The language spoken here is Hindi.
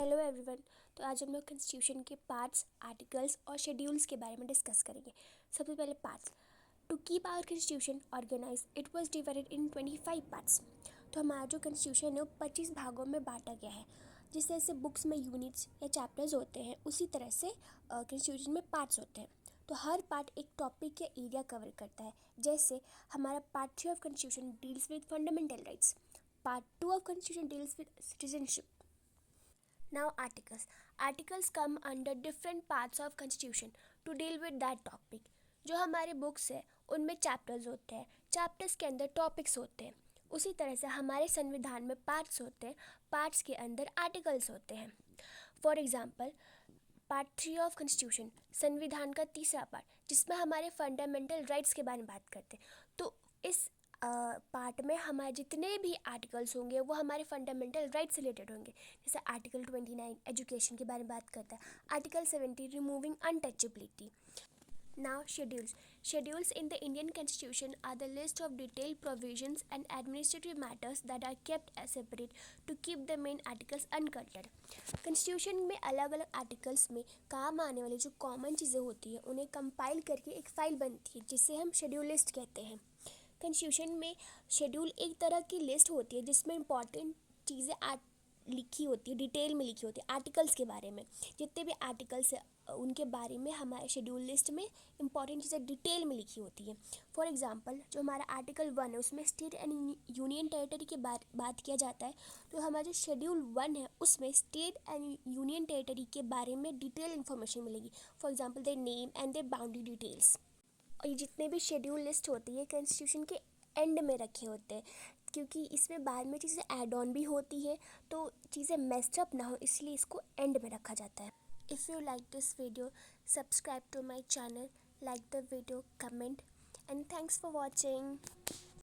Hello everyone. तो आज हम लोग कॉन्स्टिट्यूशन के पार्ट्स, आर्टिकल्स और शेड्यूल्स के बारे में डिस्कस करेंगे। सबसे पहले parts. To keep our constitution organise it was divided in 25 parts. तो हमारा जो कॉन्स्टिट्यूशन है वो 25 भागों में बांटा गया है। जिस तरह से बुक्स में यूनिट्स या चैप्टर्स होते हैं उसी तरह से कॉन्स्टिट्यूशन में पार्ट्स होते हैं। तो हर पार्ट एक टॉपिक या एरिया कवर करता है। जैसे हमारा part 3 of constitution deals with fundamental rights, part 2 of constitution deals with citizenship. Now articles. Articles come under different parts of constitution to deal with that topic. जो हमारे बुक्स है उनमें चैप्टर्स होते हैं, चैप्टर्स के अंदर टॉपिक्स होते हैं। उसी तरह से हमारे संविधान में पार्ट्स होते हैं, पार्ट्स के अंदर आर्टिकल्स होते हैं। For example part 3 of constitution, संविधान का तीसरा पार्ट, जिसमें हमारे फंडामेंटल राइट्स के बारे में बात करते हैं। तो इस पार्ट में हमारे जितने भी आर्टिकल्स होंगे वो हमारे फंडामेंटल राइट्स से रिलेटेड होंगे। जैसे आर्टिकल 29 एजुकेशन के बारे में बात करता है, article 70 removing untouchability. Now schedules. Schedules in the Indian Constitution are the list of detailed provisions and administrative matters that are kept as separate to keep the main articles uncluttered. Constitution में अलग अलग आर्टिकल्स में काम आने वाली जो कॉमन चीज़ें होती हैं उन्हें कंपाइल करके एक फ़ाइल बनती है जिसे हम शेड्यूल लिस्ट कहते हैं। कॉन्स्टिट्यूशन में शेड्यूल एक तरह की लिस्ट होती है जिसमें इंपॉर्टेंट चीज़ें लिखी होती है, डिटेल में लिखी होती है आर्टिकल्स के बारे में। जितने भी आर्टिकल्स हैं उनके बारे में हमारे शेड्यूल लिस्ट में इंपॉर्टेंट चीज़ें डिटेल में लिखी होती है। फॉर एग्जांपल जो हमारा आर्टिकल 1 है उसमें स्टेट एंड यूनियन टेरिटरी की बात किया जाता है। तो हमारा जो शेड्यूल 1 है उसमें स्टेट एंड यूनियन टेरिटरी के बारे में डिटेल इन्फॉर्मेशन मिलेगी। For example their name and their boundary details. और ये जितने भी शेड्यूल लिस्ट होती है कॉन्स्टिट्यूशन के एंड में रखे होते हैं, क्योंकि इसमें बाद में चीज़ें ऐड ऑन भी होती है तो चीज़ें मेस्ड अप ना हो, इसलिए इसको एंड में रखा जाता है। If you like this video, subscribe to my channel, like the video, comment, and thanks for watching.